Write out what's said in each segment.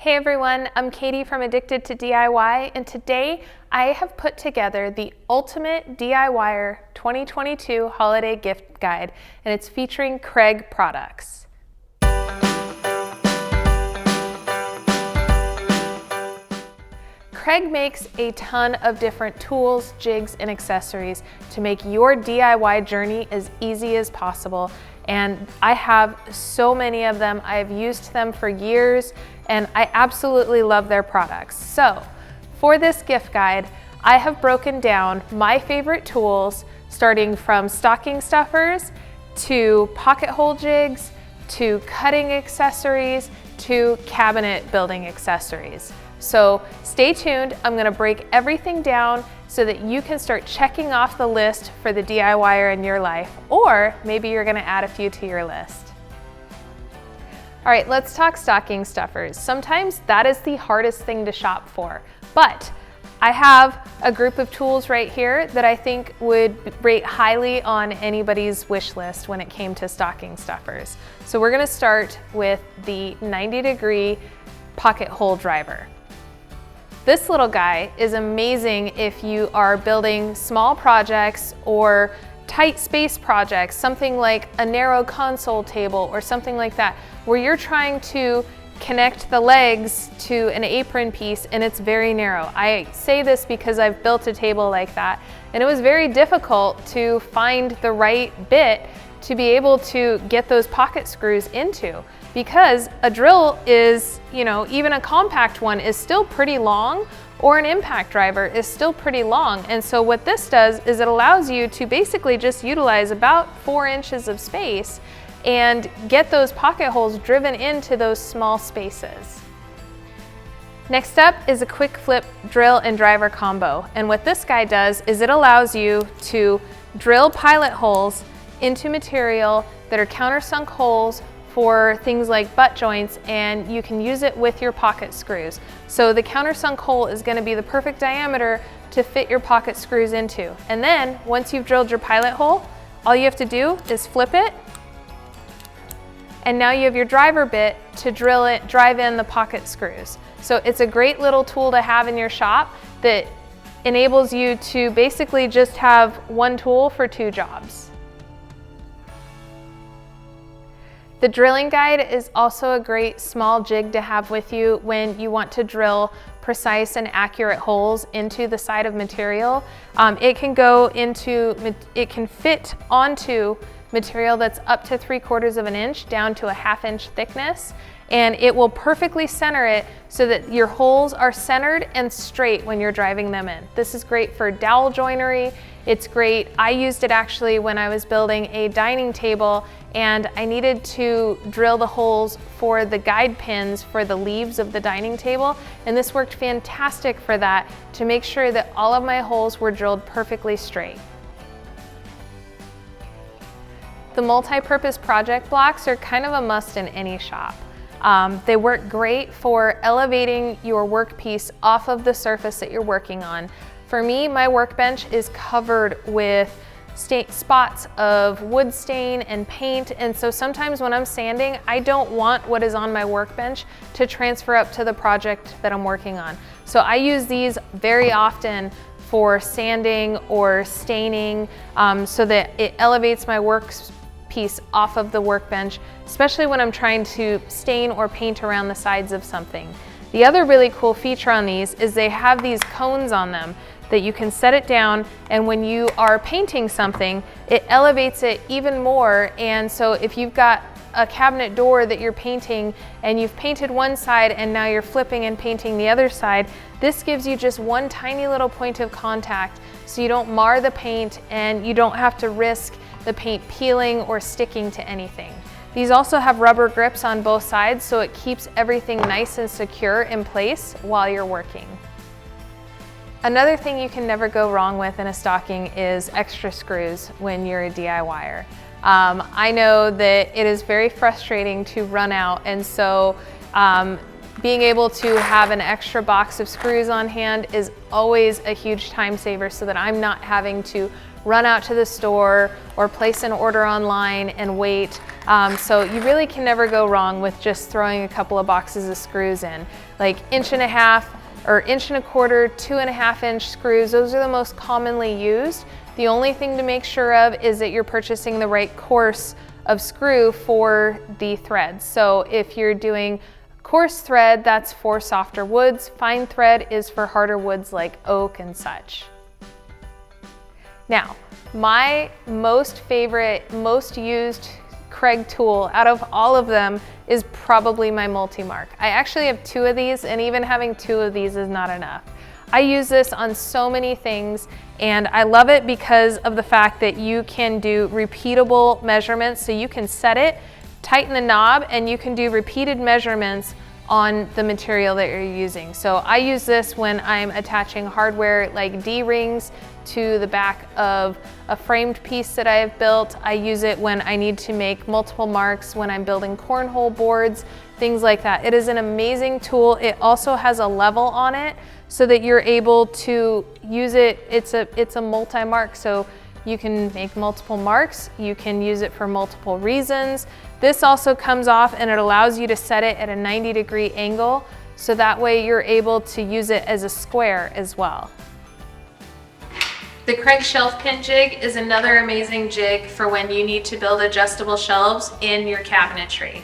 Hey everyone, I'm Katie from Addicted to DIY, and today I have put together the Ultimate DIYer 2022 Holiday Gift Guide, and it's featuring Kreg products. Kreg makes a ton of different tools, jigs, and accessories to make your DIY journey as easy as possible. And I have so many of them. I've used them for years and I absolutely love their products. So for this gift guide, I have broken down my favorite tools, starting from stocking stuffers to pocket hole jigs, to cutting accessories, to cabinet building accessories. So stay tuned, I'm gonna break everything down so that you can start checking off the list for the DIYer in your life, or maybe you're gonna add a few to your list. All right, let's talk stocking stuffers. Sometimes that is the hardest thing to shop for, but I have a group of tools right here that I think would rate highly on anybody's wish list when it came to stocking stuffers. So we're gonna start with the 90-degree pocket hole driver. This little guy is amazing if you are building small projects or tight space projects, something like a narrow console table or something like that, where you're trying to connect the legs to an apron piece and it's very narrow. I say this because I've built a table like that, and it was very difficult to find the right bit to be able to get those pocket screws into, because a drill is, even a compact one is still pretty long, or an impact driver is still pretty long. And so what this does is it allows you to basically just utilize about 4 inches of space and get those pocket holes driven into those small spaces. Next up is a quick flip drill and driver combo. And what this guy does is it allows you to drill pilot holes into material that are countersunk holes for things like butt joints, and you can use it with your pocket screws. So the countersunk hole is going to be the perfect diameter to fit your pocket screws into. And then once you've drilled your pilot hole, all you have to do is flip it, and now you have your driver bit to drive in the pocket screws. So it's a great little tool to have in your shop that enables you to basically just have one tool for 2 jobs. The drilling guide is also a great small jig to have with you when you want to drill precise and accurate holes into the side of material. It can fit onto material that's up to 3/4 of an inch down to a 1/2 inch thickness, and it will perfectly center it so that your holes are centered and straight when you're driving them in. This is great for dowel joinery. It's great. I used it actually when I was building a dining table, and I needed to drill the holes for the guide pins for the leaves of the dining table, and this worked fantastic for that, to make sure that all of my holes were drilled perfectly straight. The multi-purpose project blocks are kind of a must in any shop. They work great for elevating your workpiece off of the surface that you're working on. For me, my workbench is covered with spots of wood stain and paint, and so sometimes when I'm sanding, I don't want what is on my workbench to transfer up to the project that I'm working on. So I use these very often for sanding or staining, so that it elevates my workpiece off of the workbench, especially when I'm trying to stain or paint around the sides of something. The other really cool feature on these is they have these cones on them that you can set it down, and when you are painting something, it elevates it even more. And so if you've got a cabinet door that you're painting and you've painted one side and now you're flipping and painting the other side, this gives you just one tiny little point of contact, so you don't mar the paint and you don't have to risk the paint peeling or sticking to anything. These also have rubber grips on both sides, so it keeps everything nice and secure in place while you're working. Another thing you can never go wrong with in a stocking is extra screws when you're a DIYer. I know that it is very frustrating to run out, and so being able to have an extra box of screws on hand is always a huge time saver, so that I'm not having to run out to the store or place an order online and wait. So you really can never go wrong with just throwing a couple of boxes of screws in. Like 1.5" or 1.25" 2.5" screws, those are the most commonly used. The only thing to make sure of is that you're purchasing the right course of screw for the threads. So if you're doing coarse thread, that's for softer woods. Fine thread is for harder woods like oak and such. Now, my most favorite, most used Kreg tool out of all of them is probably my multi-mark. I actually have 2 of these, and even having 2 of these is not enough. I use this on so many things, and I love it because of the fact that you can do repeatable measurements. So you can set it, tighten the knob, and you can do repeated measurements on the material that you're using. So I use this when I'm attaching hardware like D-rings to the back of a framed piece that I have built. I use it when I need to make multiple marks, when I'm building cornhole boards, things like that. It is an amazing tool. It also has a level on it so that you're able to use it. It's a multi-mark, so you can make multiple marks. You can use it for multiple reasons. This also comes off and it allows you to set it at a 90-degree angle, so that way you're able to use it as a square as well. The Kreg shelf pin jig is another amazing jig for when you need to build adjustable shelves in your cabinetry.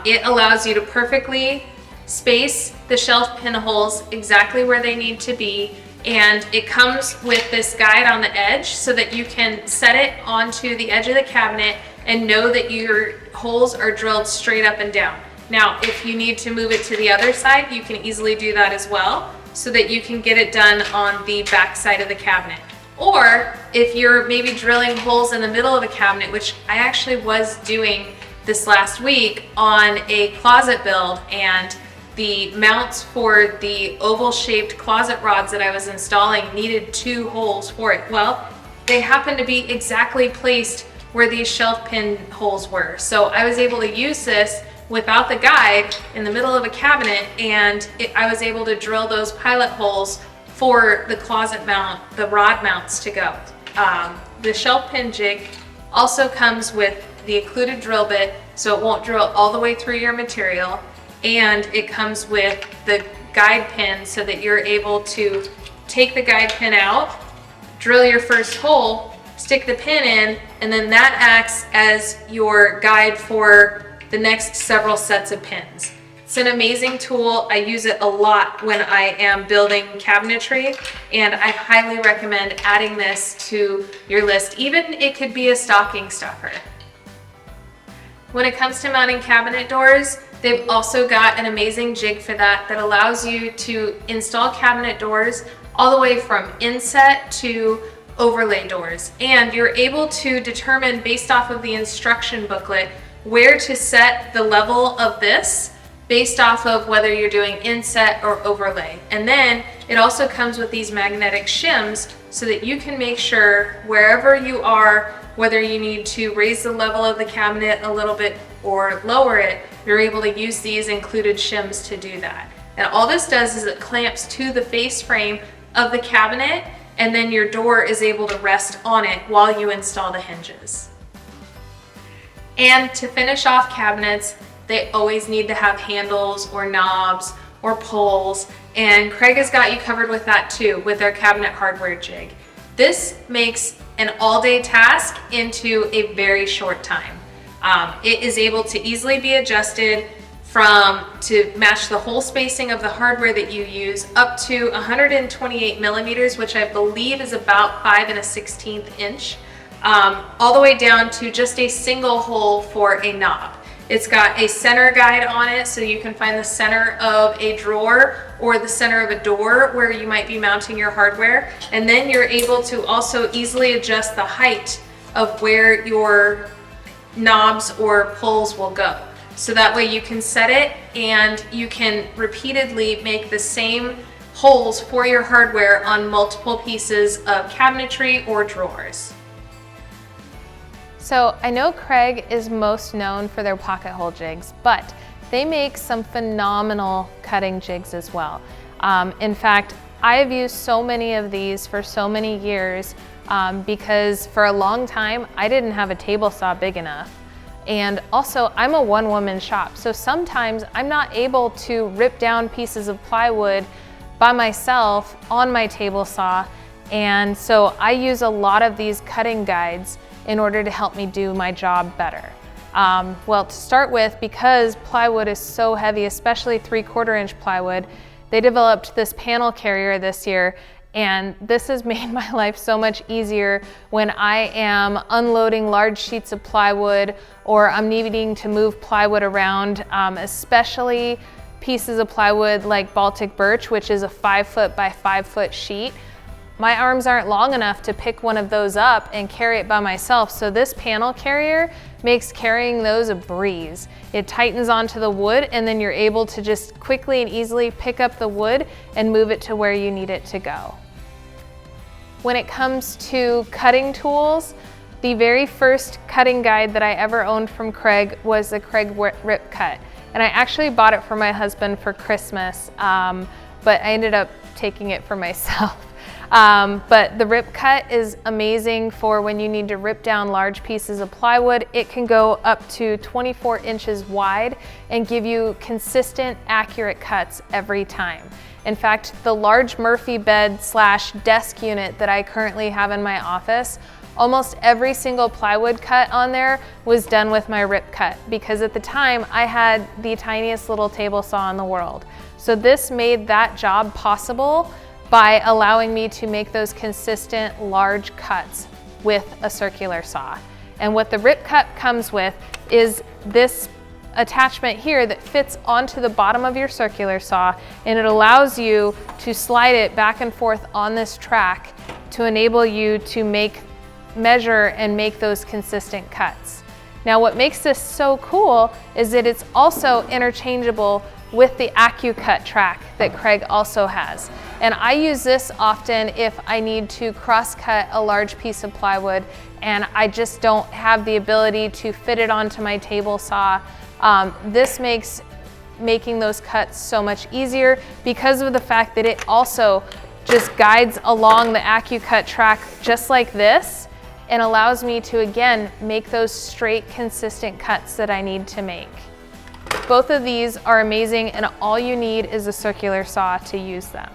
It allows you to perfectly space the shelf pin holes exactly where they need to be, and it comes with this guide on the edge so that you can set it onto the edge of the cabinet and know that your holes are drilled straight up and down. Now, if you need to move it to the other side, you can easily do that as well, so that you can get it done on the back side of the cabinet. Or if you're maybe drilling holes in the middle of a cabinet, which I actually was doing this last week on a closet build, and the mounts for the oval shaped closet rods that I was installing needed 2 holes for it. Well, they happened to be exactly placed where these shelf pin holes were. So I was able to use this without the guide in the middle of a cabinet, and I was able to drill those pilot holes for the closet mount, the rod mounts to go. The shelf pin jig also comes with the included drill bit, so it won't drill all the way through your material, and it comes with the guide pin so that you're able to take the guide pin out, drill your first hole, stick the pin in, and then that acts as your guide for the next several sets of pins. It's an amazing tool. I use it a lot when I am building cabinetry, and I highly recommend adding this to your list. Even it could be a stocking stuffer. When it comes to mounting cabinet doors, they've also got an amazing jig for that allows you to install cabinet doors all the way from inset to overlay doors. And you're able to determine, based off of the instruction booklet, where to set the level of this based off of whether you're doing inset or overlay. And then it also comes with these magnetic shims so that you can make sure wherever you are, whether you need to raise the level of the cabinet a little bit or lower it, you're able to use these included shims to do that. And all this does is it clamps to the face frame of the cabinet, and then your door is able to rest on it while you install the hinges. And to finish off cabinets, they always need to have handles or knobs or pulls, and Kreg has got you covered with that too with their cabinet hardware jig. This makes an all-day task into a very short time. It is able to easily be adjusted to match the hole spacing of the hardware that you use, up to 128 millimeters, which I believe is about 5 1/16 inch, all the way down to just a single hole for a knob. It's got a center guide on it, so you can find the center of a drawer or the center of a door where you might be mounting your hardware. And then you're able to also easily adjust the height of where your knobs or pulls will go. So that way you can set it and you can repeatedly make the same holes for your hardware on multiple pieces of cabinetry or drawers. So I know Kreg is most known for their pocket hole jigs, but they make some phenomenal cutting jigs as well. In fact, I have used so many of these for so many years because for a long time, I didn't have a table saw big enough. And also, I'm a one-woman shop, so sometimes I'm not able to rip down pieces of plywood by myself on my table saw, and so I use a lot of these cutting guides in order to help me do my job better. Well, to start with, because plywood is so heavy, especially 3/4 inch plywood, they developed this panel carrier this year, and this has made my life so much easier when I am unloading large sheets of plywood or I'm needing to move plywood around, especially pieces of plywood like Baltic birch, which is a 5 foot by 5 foot sheet. My arms aren't long enough to pick one of those up and carry it by myself, so this panel carrier makes carrying those a breeze. It tightens onto the wood, and then you're able to just quickly and easily pick up the wood and move it to where you need it to go. When it comes to cutting tools, the very first cutting guide that I ever owned from Kreg was the Kreg Rip Cut. And I actually bought it for my husband for Christmas, but I ended up taking it for myself. But the Rip Cut is amazing for when you need to rip down large pieces of plywood. It can go up to 24 inches wide and give you consistent, accurate cuts every time. In fact, the large Murphy bed / desk unit that I currently have in my office, almost every single plywood cut on there was done with my Rip Cut, because at the time I had the tiniest little table saw in the world. So this made that job possible by allowing me to make those consistent large cuts with a circular saw. And what the Rip Cut comes with is this attachment here that fits onto the bottom of your circular saw, and it allows you to slide it back and forth on this track to enable you to measure and make those consistent cuts. Now, what makes this so cool is that it's also interchangeable with the AccuCut track that Kreg also has. And I use this often if I need to cross-cut a large piece of plywood and I just don't have the ability to fit it onto my table saw. This makes making those cuts so much easier because of the fact that it also just guides along the AccuCut track just like this and allows me to, again, make those straight, consistent cuts that I need to make. Both of these are amazing, and all you need is a circular saw to use them.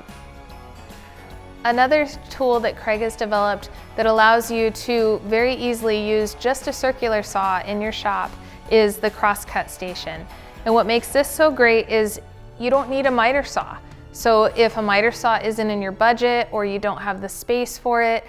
Another tool that Kreg has developed that allows you to very easily use just a circular saw in your shop is the Crosscut Station. And what makes this so great is you don't need a miter saw. So if a miter saw isn't in your budget or you don't have the space for it,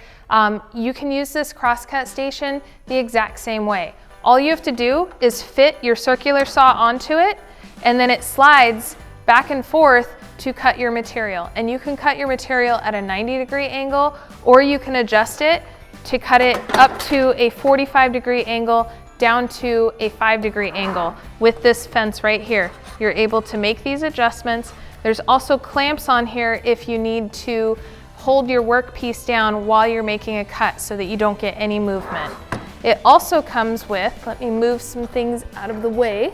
you can use this Crosscut Station the exact same way. All you have to do is fit your circular saw onto it, and then it slides back and forth to cut your material. And you can cut your material at a 90-degree angle, or you can adjust it to cut it up to a 45-degree angle down to a 5-degree angle. With this fence right here, you're able to make these adjustments. There's also clamps on here if you need to hold your workpiece down while you're making a cut so that you don't get any movement. It also comes with, let me move some things out of the way.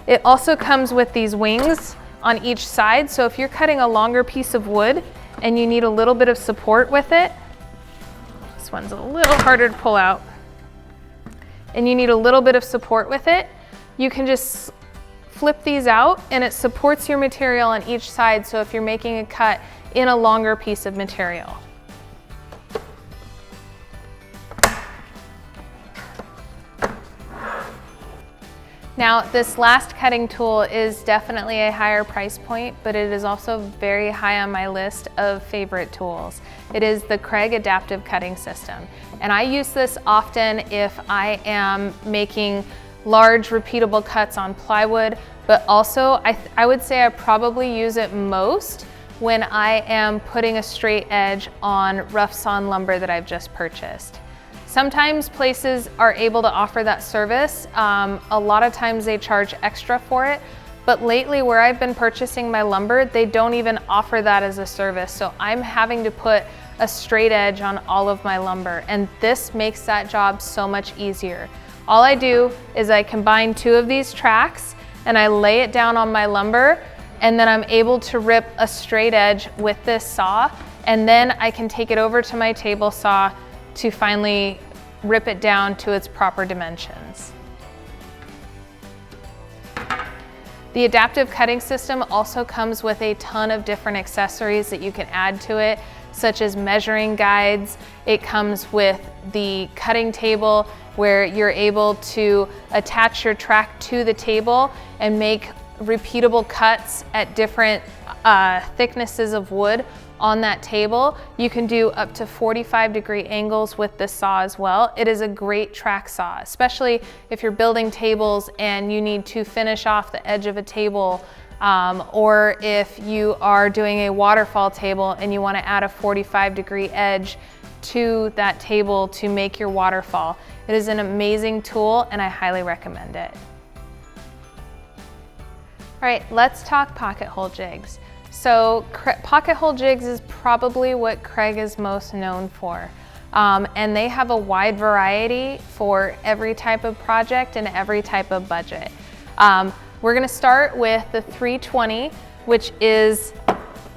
It also comes with these wings on each side. So if you're cutting a longer piece of wood and you need a little bit of support with it, this one's a little harder to pull out, and you need a little bit of support with it, you can just flip these out and it supports your material on each side. So if you're making a cut in a longer piece of material. Now, this last cutting tool is definitely a higher price point, but it is also very high on my list of favorite tools. It is the Kreg Adaptive cutting system. And I use this often if I am making large repeatable cuts on plywood, but also I would say I probably use it most when I am putting a straight edge on rough sawn lumber that I've just purchased. Sometimes places are able to offer that service. A lot of times they charge extra for it, but lately where I've been purchasing my lumber, they don't even offer that as a service. So I'm having to put a straight edge on all of my lumber, and this makes that job so much easier. All I do is I combine two of these tracks and I lay it down on my lumber, and then I'm able to rip a straight edge with this saw, and then I can take it over to my table saw to finally rip it down to its proper dimensions. The adaptive cutting system also comes with a ton of different accessories that you can add to it, such as measuring guides. It comes with the cutting table where you're able to attach your track to the table and make repeatable cuts at different thicknesses of wood on that table. You can do up to 45-degree angles with this saw as well. It is a great track saw, especially if you're building tables and you need to finish off the edge of a table, or if you are doing a waterfall table and you want to add a 45-degree edge to that table to make your waterfall. It is an amazing tool and I highly recommend it. All right, let's talk pocket hole jigs. So pocket hole jigs is probably what Kreg is most known for. And they have a wide variety for every type of project and every type of budget. We're gonna start with the 320, which is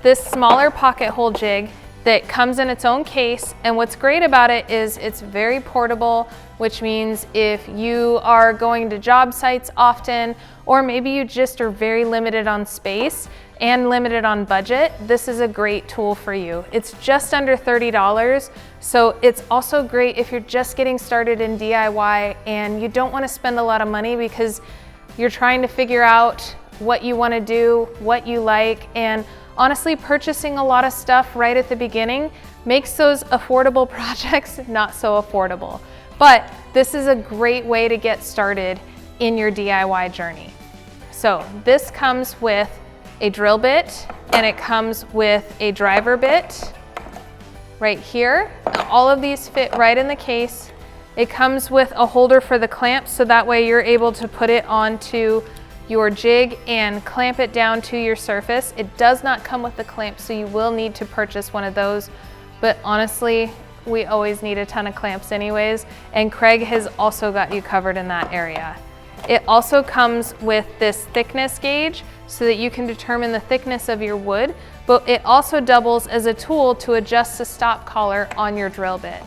this smaller pocket hole jig that comes in its own case. And what's great about it is it's very portable, which means if you are going to job sites often, or maybe you just are very limited on space and limited on budget, this is a great tool for you. It's just under $30, so it's also great if you're just getting started in DIY and you don't want to spend a lot of money because you're trying to figure out what you want to do, what you like, and honestly, purchasing a lot of stuff right at the beginning makes those affordable projects not so affordable. But this is a great way to get started in your DIY journey. So this comes with a drill bit and it comes with a driver bit right here. All of these fit right in the case. It comes with a holder for the clamp, so that way you're able to put it onto your jig and clamp it down to your surface. It does not come with the clamp, so you will need to purchase one of those. But honestly, we always need a ton of clamps anyways, and Kreg has also got you covered in that area. It also comes with this thickness gauge so that you can determine the thickness of your wood, but it also doubles as a tool to adjust the stop collar on your drill bit.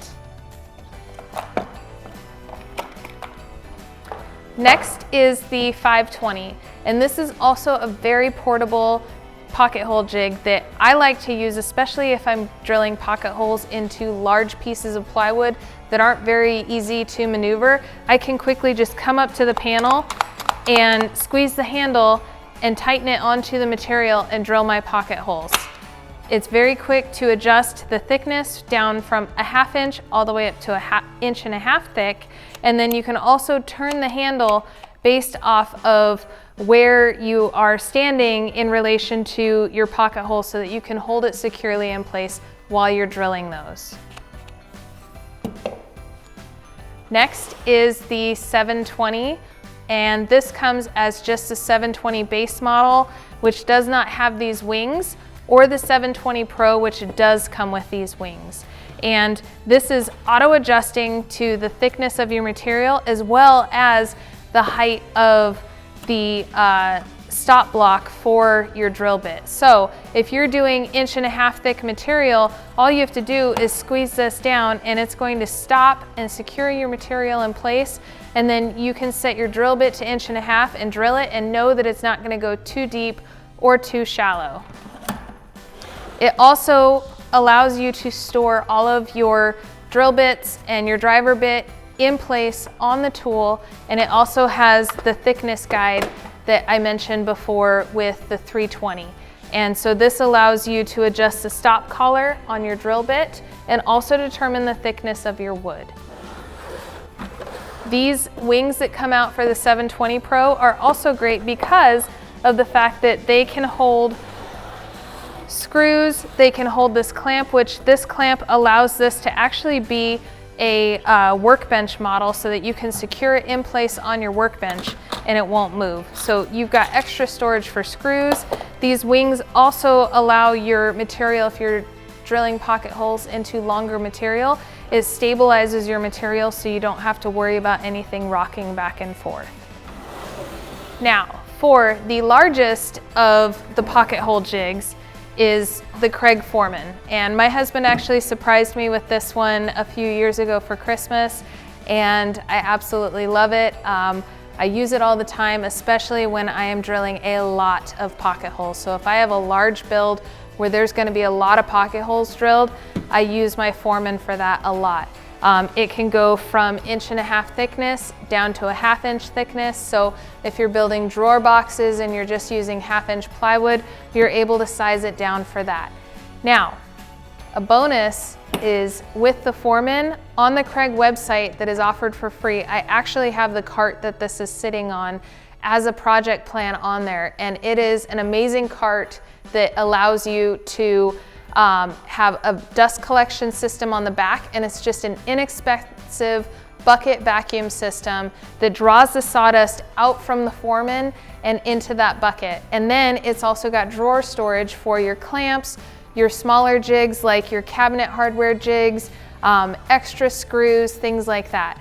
Next is the 520, and this is also a very portable pocket hole jig that I like to use, especially if I'm drilling pocket holes into large pieces of plywood that aren't very easy to maneuver. I can quickly just come up to the panel and squeeze the handle and tighten it onto the material and drill my pocket holes. It's very quick to adjust the thickness down from a 1/2 inch all the way up to a 1.5 inch thick. And then you can also turn the handle based off of where you are standing in relation to your pocket hole so that you can hold it securely in place while you're drilling those. Next is the 720, and this comes as just a 720 base model, which does not have these wings, or the 720 Pro, which does come with these wings. And this is auto adjusting to the thickness of your material as well as the height of the stop block for your drill bit. So if you're doing 1.5 inch thick material, all you have to do is squeeze this down and it's going to stop and secure your material in place. And then you can set your drill bit to 1.5 inch and drill it and know that it's not going to go too deep or too shallow. It also allows you to store all of your drill bits and your driver bit in place on the tool, and it also has the thickness guide that I mentioned before with the 320. And so this allows you to adjust the stop collar on your drill bit and also determine the thickness of your wood. These wings that come out for the 720 Pro are also great because of the fact that they can hold screws, they can hold this clamp, which this clamp allows this to actually be a workbench model so that you can secure it in place on your workbench and it won't move. So you've got extra storage for screws. These wings also allow your material, if you're drilling pocket holes into longer material, it stabilizes your material so you don't have to worry about anything rocking back and forth. Now, for the largest of the pocket hole jigs is the Kreg Foreman. And my husband actually surprised me with this one a few years ago for Christmas, and I absolutely love it. I use it all the time, especially when I am drilling a lot of pocket holes. So if I have a large build where there's going to be a lot of pocket holes drilled, I use my Foreman for that a lot. It can go from 1.5 inch thickness down to a 1/2 inch thickness. So if you're building drawer boxes and you're just using 1/2 inch plywood, you're able to size it down for that. Now, a bonus is with the Foreman on the Kreg website that is offered for free. I actually have the cart that this is sitting on as a project plan on there, and it is an amazing cart that allows you to have a dust collection system on the back, and it's just an inexpensive bucket vacuum system that draws the sawdust out from the Foreman and into that bucket. And then it's also got drawer storage for your clamps, your smaller jigs like your cabinet hardware jigs, extra screws, things like that.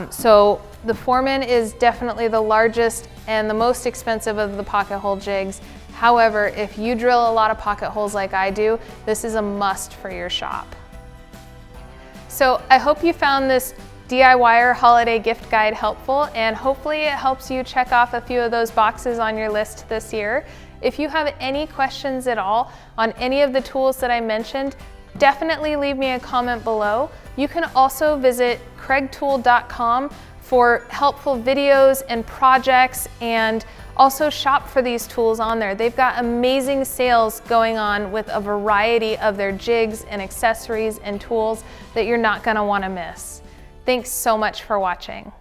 So the Foreman is definitely the largest and the most expensive of the pocket hole jigs. However, if you drill a lot of pocket holes like I do, this is a must for your shop. So I hope you found this DIYer holiday gift guide helpful, and hopefully it helps you check off a few of those boxes on your list this year. If you have any questions at all on any of the tools that I mentioned, definitely leave me a comment below. You can also visit kregtool.com for helpful videos and projects, and also shop for these tools on there. They've got amazing sales going on with a variety of their jigs and accessories and tools that you're not going to want to miss. Thanks so much for watching.